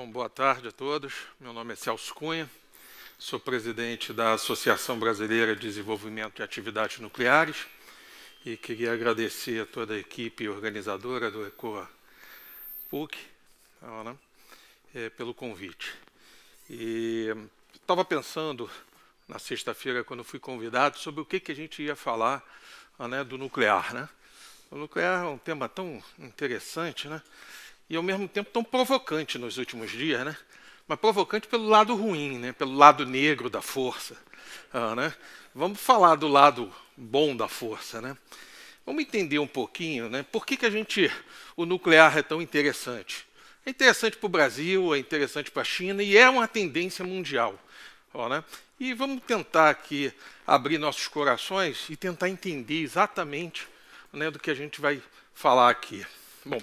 Bom, boa tarde a todos. Meu nome é Celso Cunha, sou presidente da Associação Brasileira de Desenvolvimento de Atividades Nucleares e queria agradecer a toda a equipe organizadora do ECOA PUC pelo convite. E estava pensando na sexta-feira, quando fui convidado, sobre o que a gente ia falar do nuclear. O nuclear é um tema tão interessante, e ao mesmo tempo tão provocante nos últimos dias, mas provocante pelo lado ruim, pelo lado negro da força. Vamos falar do lado bom da força. Vamos entender um pouquinho por que o nuclear é tão interessante. É interessante para o Brasil, é interessante para a China e é uma tendência mundial. E vamos tentar aqui abrir nossos corações e tentar entender exatamente do que a gente vai falar aqui. Bom,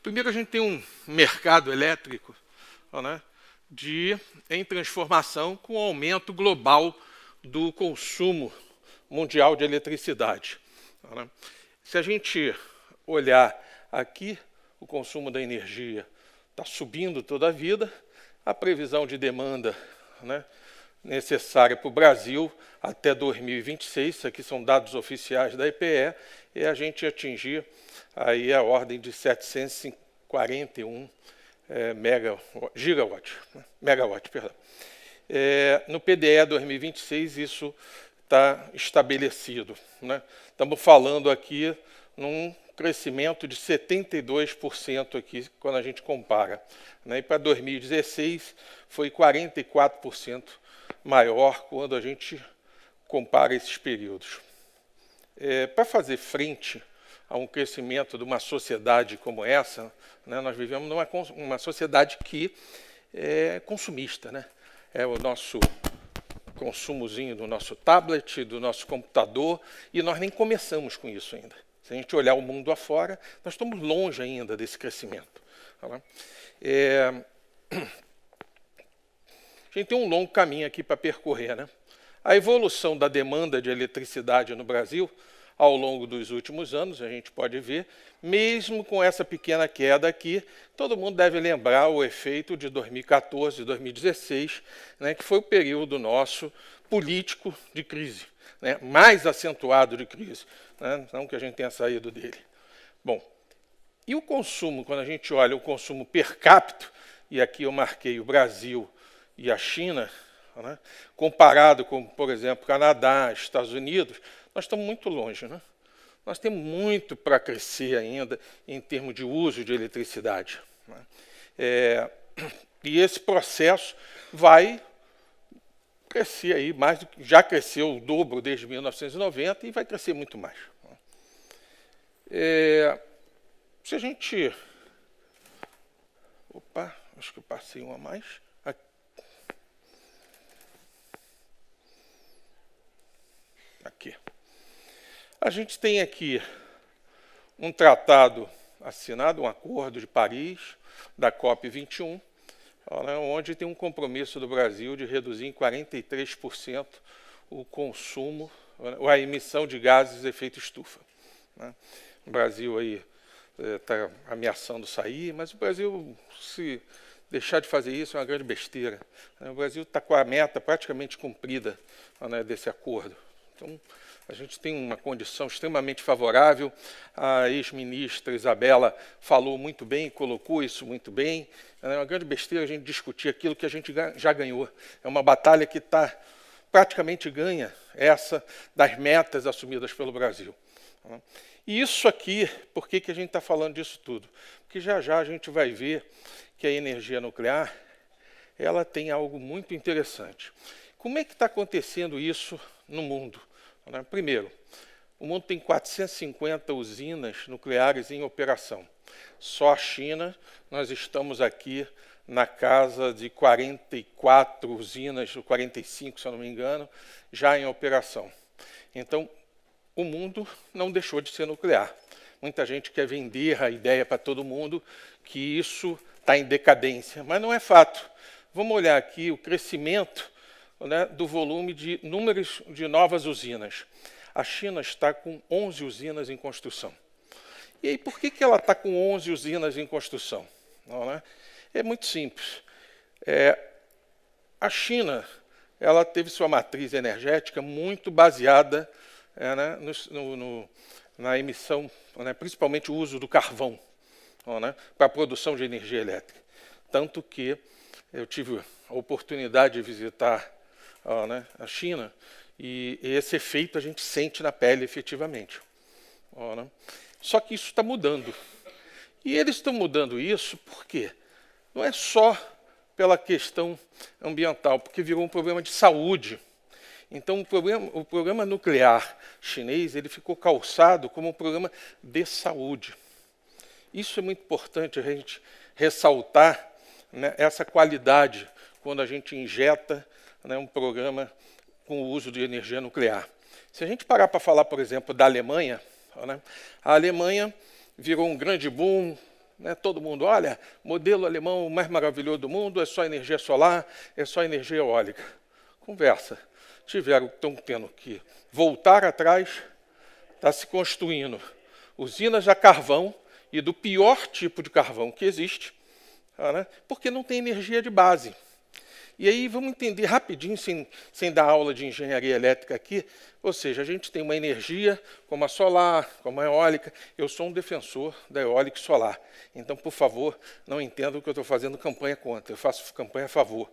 primeiro a gente tem um mercado elétrico em transformação com o aumento global do consumo mundial de eletricidade. Se a gente olhar aqui, o consumo da energia está subindo toda a vida, a previsão de demanda necessária para o Brasil até 2026, isso aqui são dados oficiais da EPE, e a gente atingir aí a ordem de 741 megawatt. No PDE 2026 isso está estabelecido. Estamos falando aqui num crescimento de 72% aqui quando a gente compara. E para 2016 foi 44% maior quando a gente compara esses períodos. Para fazer frente a um crescimento de uma sociedade como essa, nós vivemos numa sociedade que é consumista. É o nosso consumozinho do nosso tablet, do nosso computador, e nós nem começamos com isso ainda. Se a gente olhar o mundo afora, nós estamos longe ainda desse crescimento. A gente tem um longo caminho aqui para percorrer. A evolução da demanda de eletricidade no Brasil, ao longo dos últimos anos, a gente pode ver, mesmo com essa pequena queda aqui, todo mundo deve lembrar o efeito de 2014 e 2016, que foi o período nosso político de crise, mais acentuado de crise, não que a gente tenha saído dele. Bom, e o consumo, quando a gente olha o consumo per capita, e aqui eu marquei o Brasil e a China, comparado com, por exemplo, Canadá, Estados Unidos, nós estamos muito longe. Nós temos muito para crescer ainda em termos de uso de eletricidade. E esse processo vai crescer aí mais do que já cresceu o dobro desde 1990 e vai crescer muito mais. Se a gente... Opa, acho que eu passei uma a mais. Aqui. A gente tem aqui um tratado assinado, um acordo de Paris, da COP21, onde tem um compromisso do Brasil de reduzir em 43% o consumo, a emissão de gases de efeito estufa. O Brasil aí está ameaçando sair, mas o Brasil, se deixar de fazer isso, é uma grande besteira. O Brasil está com a meta praticamente cumprida desse acordo. Então, a gente tem uma condição extremamente favorável. A ex-ministra Isabela falou muito bem, colocou isso muito bem. É uma grande besteira a gente discutir aquilo que a gente já ganhou. É uma batalha que está praticamente ganha, essa das metas assumidas pelo Brasil. E isso aqui, por que a gente está falando disso tudo? Porque já a gente vai ver que a energia nuclear ela tem algo muito interessante. Como é que está acontecendo isso no mundo? Primeiro, o mundo tem 450 usinas nucleares em operação. Só a China, nós estamos aqui na casa de 44 usinas, 45, se eu não me engano, já em operação. Então, o mundo não deixou de ser nuclear. Muita gente quer vender a ideia para todo mundo que isso está em decadência, mas não é fato. Vamos olhar aqui o crescimento do volume de números de novas usinas. A China está com 11 usinas em construção. E aí, por que ela está com 11 usinas em construção? É muito simples. A China, ela teve sua matriz energética muito baseada né, na emissão, né, principalmente o uso do carvão, né, para a produção de energia elétrica. Tanto que eu tive a oportunidade de visitar né, a China, e esse efeito a gente sente na pele efetivamente. Né? Só que isso está mudando. E eles estão mudando isso por quê? Não é só pela questão ambiental, porque virou um problema de saúde. Então, o programa nuclear chinês ele ficou calçado como um programa de saúde. Isso é muito importante a gente ressaltar, né, essa qualidade quando a gente injeta, né, um programa com o uso de energia nuclear. Se a gente parar para falar, por exemplo, da Alemanha, né, a Alemanha virou um grande boom, né, todo mundo, olha, modelo alemão mais maravilhoso do mundo, é só energia solar, é só energia eólica. Conversa. Estão tendo que voltar atrás, está se construindo usinas a carvão, e do pior tipo de carvão que existe, né, porque não tem energia de base. E aí vamos entender rapidinho, sem dar aula de engenharia elétrica aqui, ou seja, a gente tem uma energia como a solar, como a eólica. Eu sou um defensor da eólica e solar. Então, por favor, não entendam que eu estou fazendo campanha contra, eu faço campanha a favor.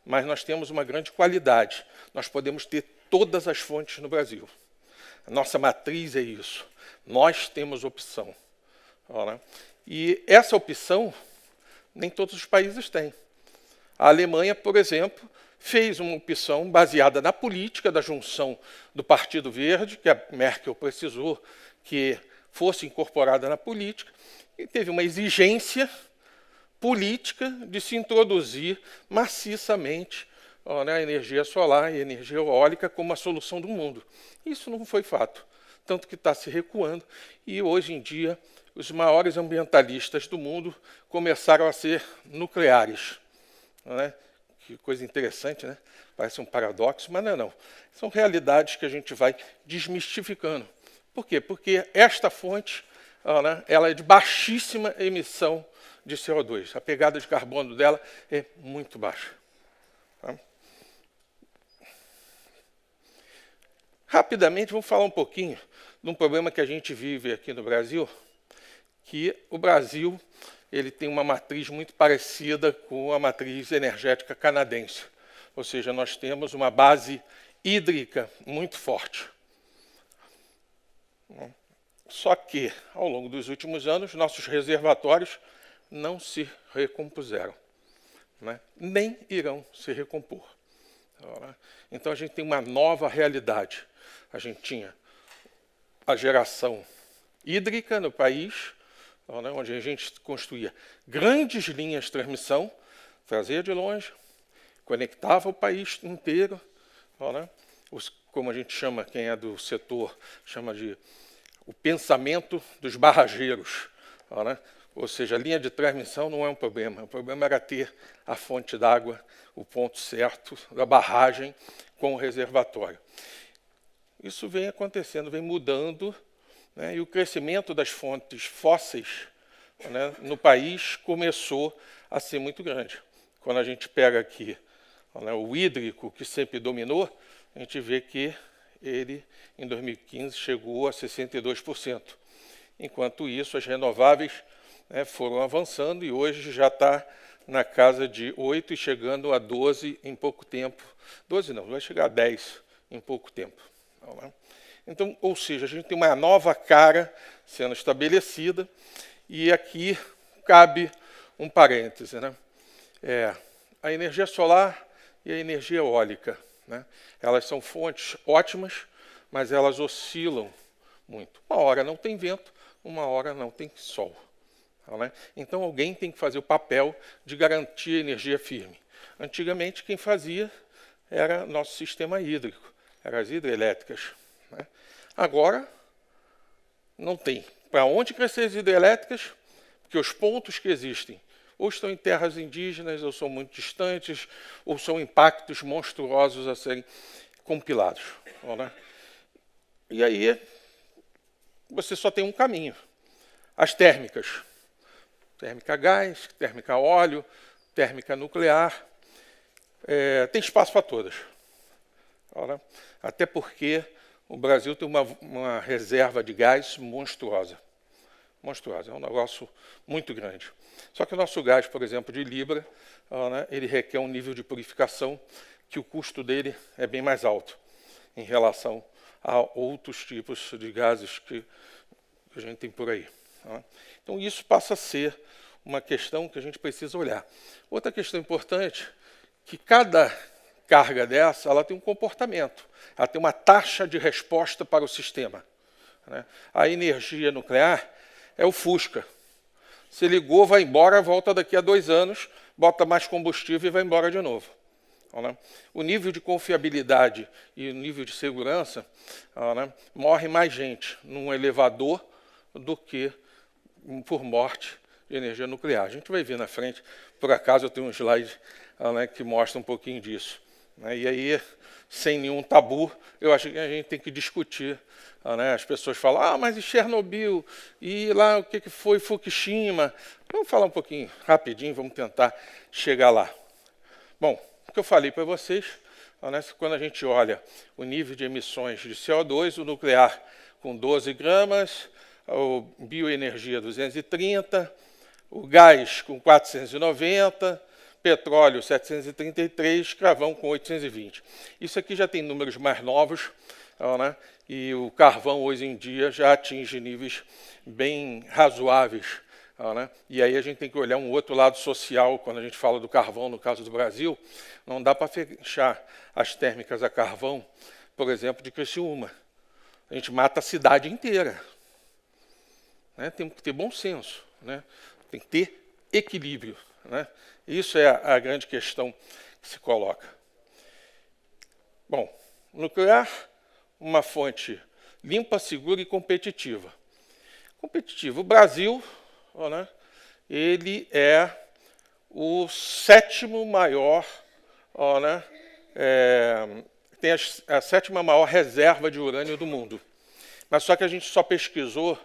Mas nós temos uma grande qualidade. Nós podemos ter todas as fontes no Brasil. A nossa matriz é isso. Nós temos opção. Né? E essa opção, nem todos os países têm. A Alemanha, por exemplo, fez uma opção baseada na política da junção do Partido Verde, que a Merkel precisou que fosse incorporada na política, e teve uma exigência política de se introduzir maciçamente né, a energia solar e a energia eólica como a solução do mundo. Isso não foi fato, tanto que está se recuando, e hoje em dia os maiores ambientalistas do mundo começaram a ser nucleares. Né? Que coisa interessante, né? Parece um paradoxo, mas não é não. São realidades que a gente vai desmistificando. Por quê? Porque esta fonte né, ela é de baixíssima emissão de CO2. A pegada de carbono dela é muito baixa. Tá? Rapidamente, vamos falar um pouquinho de um problema que a gente vive aqui no Brasil, que o Brasil ele tem uma matriz muito parecida com a matriz energética canadense. Ou seja, nós temos uma base hídrica muito forte. Só que, ao longo dos últimos anos, nossos reservatórios não se recompuseram, né? Nem irão se recompor. Então, a gente tem uma nova realidade. A gente tinha a geração hídrica no país, onde a gente construía grandes linhas de transmissão, trazia de longe, conectava o país inteiro, como a gente chama, quem é do setor, chama de o pensamento dos barrageiros. Ou seja, a linha de transmissão não é um problema, o problema era ter a fonte d'água, o ponto certo da barragem com o reservatório. Isso vem acontecendo, vem mudando, né, e o crescimento das fontes fósseis, né, no país começou a ser muito grande. Quando a gente pega aqui né, o hídrico, que sempre dominou, a gente vê que ele, em 2015, chegou a 62%. Enquanto isso, as renováveis né, foram avançando e hoje já está na casa de 8 e chegando a 12 em pouco tempo. 12 não, vai chegar a 10 em pouco tempo. Então, ou seja, a gente tem uma nova cara sendo estabelecida, e aqui cabe um parêntese. Né? A energia solar e a energia eólica, né? Elas são fontes ótimas, mas elas oscilam muito. Uma hora não tem vento, uma hora não tem sol. Né? Então, alguém tem que fazer o papel de garantir a energia firme. Antigamente, quem fazia era nosso sistema hídrico, eram as hidrelétricas. Né? Agora, não tem para onde crescer as hidrelétricas, porque os pontos que existem ou estão em terras indígenas, ou são muito distantes, ou são impactos monstruosos a serem compilados. Né? E aí, você só tem um caminho. As térmicas. Térmica a gás, térmica a óleo, térmica nuclear. tem espaço para todas. Até porque o Brasil tem uma reserva de gás monstruosa. Monstruosa, é um negócio muito grande. Só que o nosso gás, por exemplo, de Libra, ele requer um nível de purificação que o custo dele é bem mais alto em relação a outros tipos de gases que a gente tem por aí. Então, isso passa a ser uma questão que a gente precisa olhar. Outra questão importante, que cada carga dessa, ela tem um comportamento, ela tem uma taxa de resposta para o sistema. A energia nuclear é o Fusca. Se ligou, vai embora, volta daqui a 2 anos, bota mais combustível e vai embora de novo. O nível de confiabilidade e o nível de segurança, morre mais gente num elevador do que por morte de energia nuclear. A gente vai ver na frente, por acaso eu tenho um slide que mostra um pouquinho disso. E aí, sem nenhum tabu, eu acho que a gente tem que discutir. As pessoas falam, mas e Chernobyl? E lá o que foi Fukushima? Vamos falar um pouquinho rapidinho, vamos tentar chegar lá. Bom, o que eu falei para vocês, quando a gente olha o nível de emissões de CO2, o nuclear com 12 gramas, a bioenergia 230, o gás com 490, petróleo 733, carvão com 820. Isso aqui já tem números mais novos, e o carvão hoje em dia já atinge níveis bem razoáveis. E aí a gente tem que olhar um outro lado social, quando a gente fala do carvão, no caso do Brasil, não dá para fechar as térmicas a carvão, por exemplo, de Criciúma. A gente mata a cidade inteira. Tem que ter bom senso, tem que ter equilíbrio. Isso é a grande questão que se coloca. Bom, nuclear, uma fonte limpa, segura e competitiva. Competitivo. O Brasil, ele é o 7º maior, tem a 7ª maior reserva de urânio do mundo. Mas só que a gente só pesquisou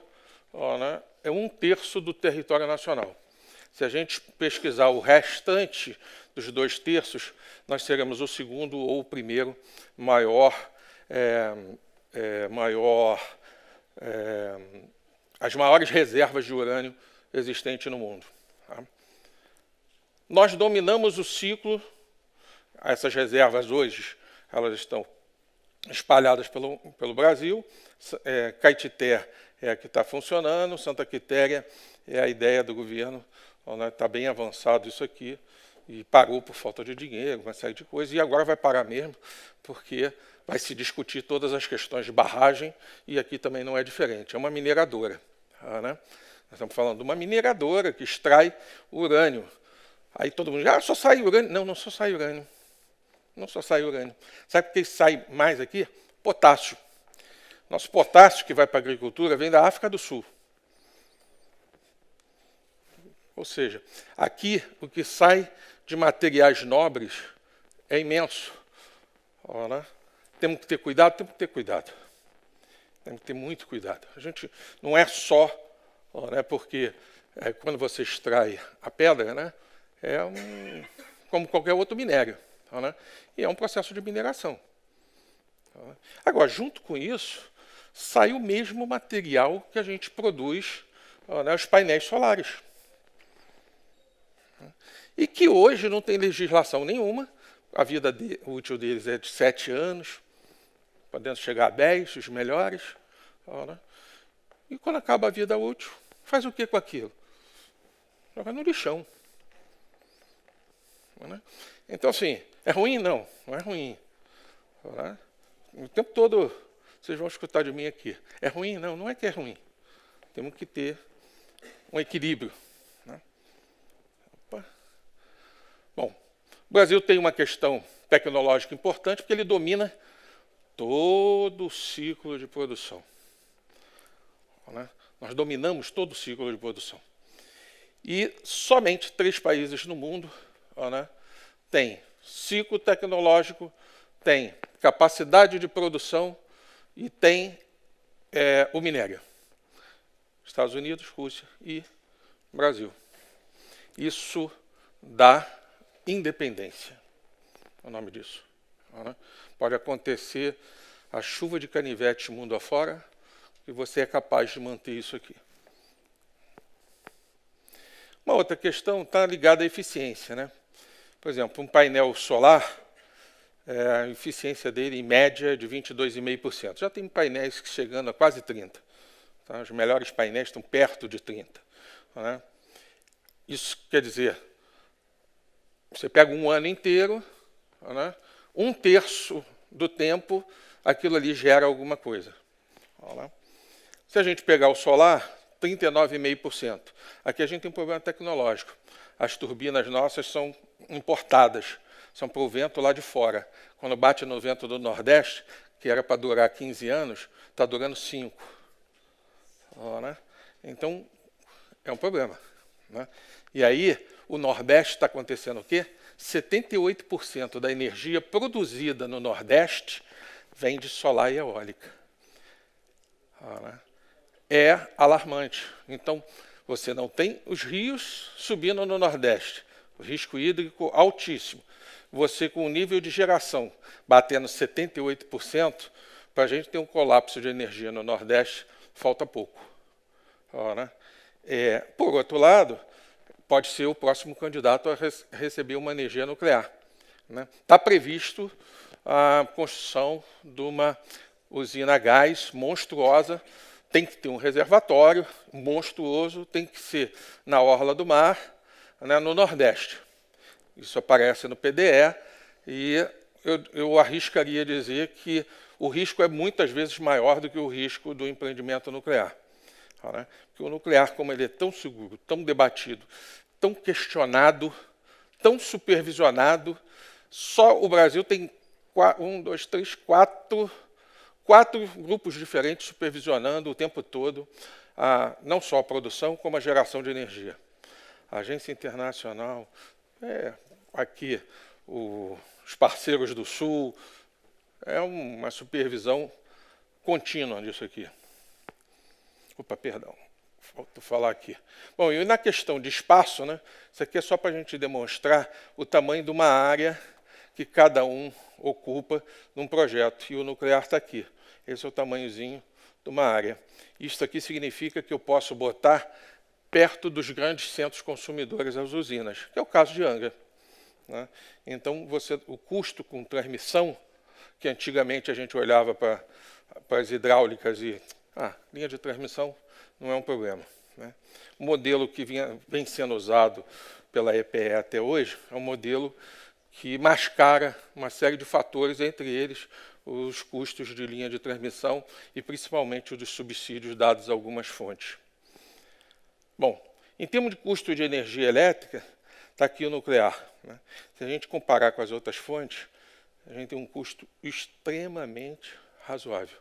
é 1/3 do território nacional. Se a gente pesquisar o restante dos 2/3, nós seremos o 2º ou o 1º as maiores reservas de urânio existentes no mundo. Nós dominamos o ciclo, essas reservas hoje, elas estão espalhadas pelo Brasil. Caetité é a que está funcionando, Santa Quitéria é a ideia do governo, está bem avançado isso aqui, e parou por falta de dinheiro, uma série de coisas, e agora vai parar mesmo, porque vai se discutir todas as questões de barragem, e aqui também não é diferente, é uma mineradora. Nós estamos falando de uma mineradora que extrai urânio. Aí todo mundo diz, só sai urânio. Não, não só sai urânio. Não só sai urânio. Sabe por que sai mais aqui? Potássio. Nosso potássio que vai para a agricultura vem da África do Sul. Ou seja, aqui o que sai de materiais nobres é imenso. Temos que ter cuidado, temos que ter cuidado. Temos que ter muito cuidado. A gente não é só, porque quando você extrai a pedra, como qualquer outro minério. E é um processo de mineração. Agora, junto com isso, sai o mesmo material que a gente produz os painéis solares. E que hoje não tem legislação nenhuma, a vida útil deles é de 7 anos, podendo chegar a 10, os melhores. E quando acaba a vida útil, faz o que com aquilo? Joga no lixão. Então, assim, é ruim? Não, não é ruim. O tempo todo vocês vão escutar de mim aqui. É ruim? Não, não é que é ruim. Temos que ter um equilíbrio. Bom, o Brasil tem uma questão tecnológica importante, porque ele domina todo o ciclo de produção. Nós dominamos todo o ciclo de produção. E somente 3 países no mundo têm ciclo tecnológico, têm capacidade de produção e têm o minério. Estados Unidos, Rússia e Brasil. Isso dá independência. é o nome disso. Né? Pode acontecer a chuva de canivete mundo afora, e você é capaz de manter isso aqui. Uma outra questão está ligada à eficiência, né? Por exemplo, um painel solar, a eficiência dele, em média, é de 22,5%. Já tem painéis que chegando a quase 30%. Tá? Os melhores painéis estão perto de 30%. Né? Isso quer dizer, você pega um ano inteiro, né? 1/3 do tempo, aquilo ali gera alguma coisa. Né? Se a gente pegar o solar, 39,5%. Aqui a gente tem um problema tecnológico. As turbinas nossas são importadas, são para o vento lá de fora. Quando bate no vento do Nordeste, que era para durar 15 anos, está durando 5. Né? Então, é um problema. Né? E aí, o Nordeste está acontecendo o quê? 78% da energia produzida no Nordeste vem de solar e eólica. Né? É alarmante. Então, você não tem os rios subindo no Nordeste, o risco hídrico altíssimo. Você com o nível de geração batendo 78%, para a gente ter um colapso de energia no Nordeste, falta pouco. Né? Por outro lado, pode ser o próximo candidato a receber uma energia nuclear. Está previsto a construção de uma usina a gás monstruosa, tem que ter um reservatório monstruoso, tem que ser na orla do mar, né, no Nordeste. Isso aparece no PDE e eu arriscaria dizer que o risco é muitas vezes maior do que o risco do empreendimento nuclear. Né? Porque o nuclear, como ele é tão seguro, tão debatido, tão questionado, tão supervisionado, só o Brasil tem 4 grupos diferentes supervisionando o tempo todo, não só a produção, como a geração de energia. A Agência Internacional, aqui os parceiros do Sul, é uma supervisão contínua disso aqui. Opa, perdão, falta falar aqui. Bom, e na questão de espaço, né, isso aqui é só para a gente demonstrar o tamanho de uma área que cada um ocupa num projeto, e o nuclear está aqui. Esse é o tamanhozinho de uma área. Isso aqui significa que eu posso botar perto dos grandes centros consumidores as usinas, que é o caso de Angra. Né? Então, o custo com transmissão, que antigamente a gente olhava para as hidráulicas e linha de transmissão não é um problema. Né? O modelo que vem sendo usado pela EPE até hoje é um modelo que mascara uma série de fatores, entre eles os custos de linha de transmissão e principalmente os dos subsídios dados a algumas fontes. Bom, em termos de custo de energia elétrica, está aqui o nuclear. Né? Se a gente comparar com as outras fontes, a gente tem um custo extremamente razoável.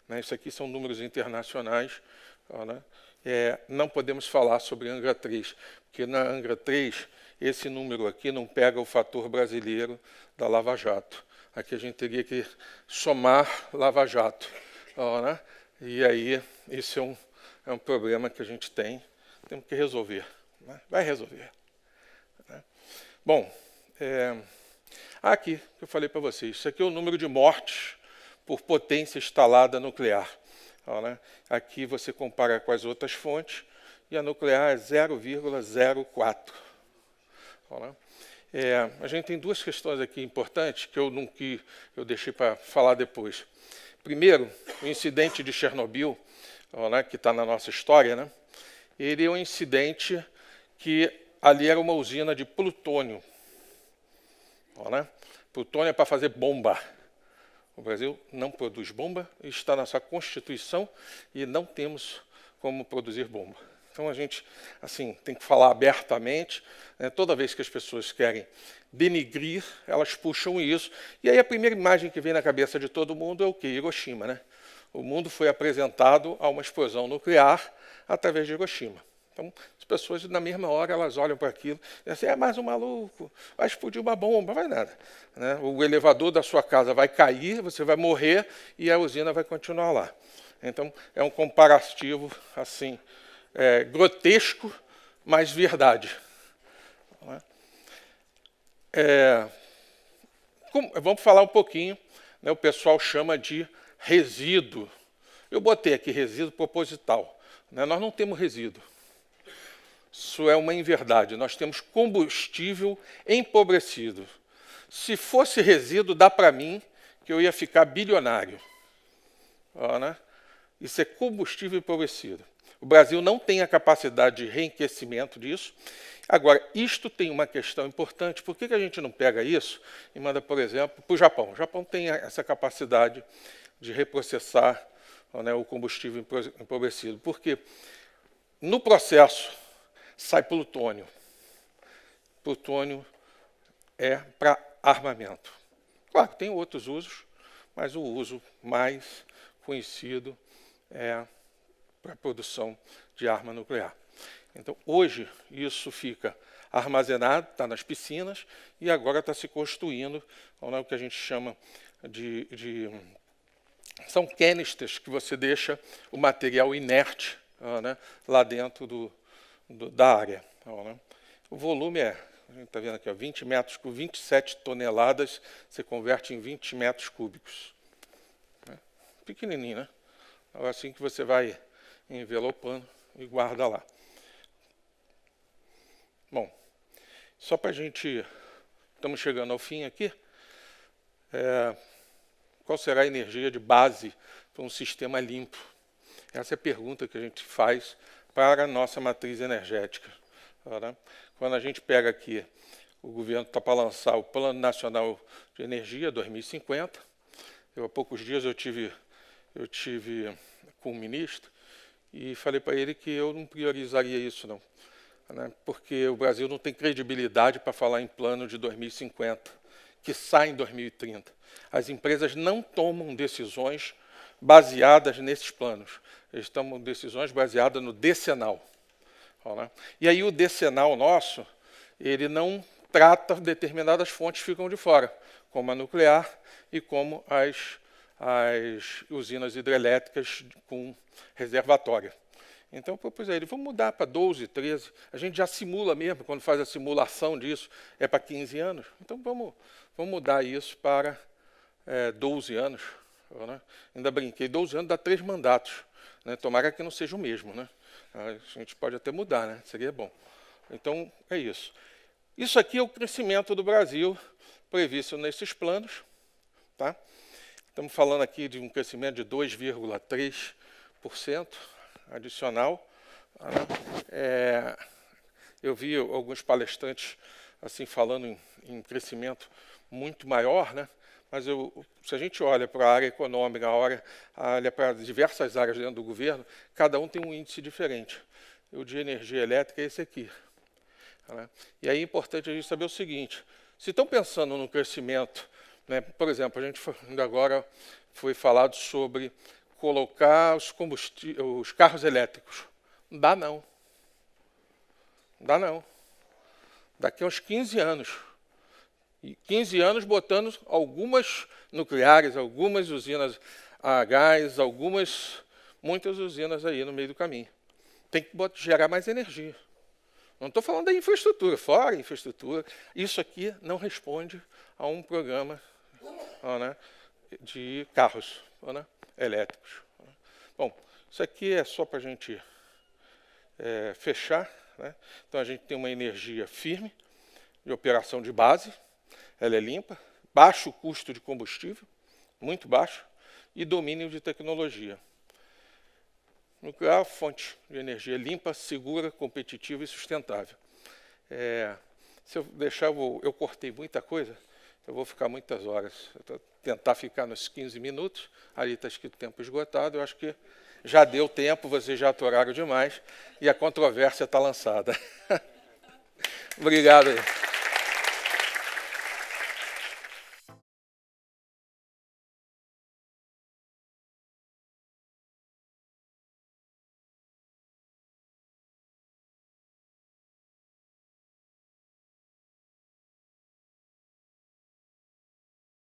Né? Isso aqui são números internacionais. Né? Não podemos falar sobre Angra 3, porque na Angra 3, esse número aqui não pega o fator brasileiro da Lava Jato. Aqui a gente teria que somar Lava Jato. Né? E aí, isso é um problema que a gente tem, temos que resolver. Né? Vai resolver. Né? Bom, aqui que eu falei para vocês, isso aqui é o número de mortes por potência instalada nuclear. Né? Aqui você compara com as outras fontes, e a nuclear é 0,04. Né? A gente tem duas questões aqui importantes que eu deixei para falar depois. Primeiro, o incidente de Chernobyl, né, que está na nossa história, né? Ele é um incidente que ali era uma usina de plutônio. Né? Plutônio é para fazer bomba. O Brasil não produz bomba, está na sua Constituição e não temos como produzir bomba. Então a gente tem que falar abertamente. Né? Toda vez que as pessoas querem denigrir, elas puxam isso. E aí a primeira imagem que vem na cabeça de todo mundo é o quê? Hiroshima. Né? O mundo foi apresentado a uma explosão nuclear através de Hiroshima. Então, as pessoas, na mesma hora, elas olham para aquilo e dizem, mais um maluco, vai explodir uma bomba, vai nada. Né? O elevador da sua casa vai cair, você vai morrer e a usina vai continuar lá. Então, é um comparativo, grotesco, mas verdade. Vamos falar um pouquinho, né, o pessoal chama de resíduo. Eu botei aqui resíduo proposital. Né, nós não temos resíduo. Isso é uma inverdade. Nós temos combustível empobrecido. Se fosse resíduo, dá para mim que eu ia ficar bilionário. Né? Isso é combustível empobrecido. O Brasil não tem a capacidade de reenriquecimento disso. Agora, isto tem uma questão importante. Por que a gente não pega isso e manda, por exemplo, para o Japão? O Japão tem essa capacidade de reprocessar, né, o combustível empobrecido. Porque no processo sai plutônio. Plutônio é para armamento. Claro, tem outros usos, mas o uso mais conhecido é para a produção de arma nuclear. Então, hoje, isso fica armazenado, está nas piscinas, e agora está se construindo, né, o que a gente chama são canisters que você deixa o material inerte, né, lá dentro da área. Né. O volume a gente está vendo aqui, 20 metros por 27 toneladas, você converte em 20 metros cúbicos. Né. Pequenininho, né? É assim que você vai envelopando e guarda lá. Bom, só para a gente... Estamos chegando ao fim aqui. Qual será a energia de base para um sistema limpo? Essa é a pergunta que a gente faz para a nossa matriz energética. Né? Quando a gente pega aqui, o governo está para lançar o Plano Nacional de Energia 2050. Há poucos dias eu tive com o ministro e falei para ele que eu não priorizaria isso, não. Né? Porque o Brasil não tem credibilidade para falar em plano de 2050, que sai em 2030. As empresas não tomam decisões baseadas nesses planos. Eles tomam decisões baseadas no decenal. Né? E aí o decenal nosso, ele não trata determinadas fontes que ficam de fora, como a nuclear e como as usinas hidrelétricas com reservatório. Então, eu propus a ele, vamos mudar para 12, 13. A gente já simula mesmo, quando faz a simulação disso, é para 15 anos. Então, vamos mudar isso para 12 anos. Né? Ainda brinquei, 12 anos dá 3 mandatos. Né? Tomara que não seja o mesmo. Né? A gente pode até mudar, né? Seria bom. Então, é isso. Isso aqui é o crescimento do Brasil previsto nesses planos. Tá? Estamos falando aqui de um crescimento de 2,3% adicional. Eu vi alguns palestrantes assim falando em crescimento muito maior, né? Mas se a gente olha para a área econômica, olha para diversas áreas dentro do governo, cada um tem um índice diferente. O de energia elétrica é esse aqui. Né? E aí é importante a gente saber o seguinte, se estão pensando no crescimento, né, por exemplo, a gente ainda agora foi falado sobre colocar os carros elétricos. Não dá, não. Não dá, não. Daqui a uns 15 anos. E 15 anos botando algumas nucleares, algumas usinas a gás, muitas usinas aí no meio do caminho. Tem que gerar mais energia. Não estou falando da infraestrutura, fora a infraestrutura. Isso aqui não responde a um programa, né, de carros, né, elétricos. Bom, isso aqui é só para a gente fechar. Né? Então, a gente tem uma energia firme, de operação de base, ela é limpa, baixo custo de combustível, muito baixo, e domínio de tecnologia. Nuclear, fonte de energia limpa, segura, competitiva e sustentável. Se eu deixar, eu cortei muita coisa, eu vou ficar muitas horas. Eu vou tentar ficar nos 15 minutos, ali está escrito tempo esgotado, eu acho que já deu tempo, vocês já atoraram demais, e a controvérsia está lançada. Obrigado aí.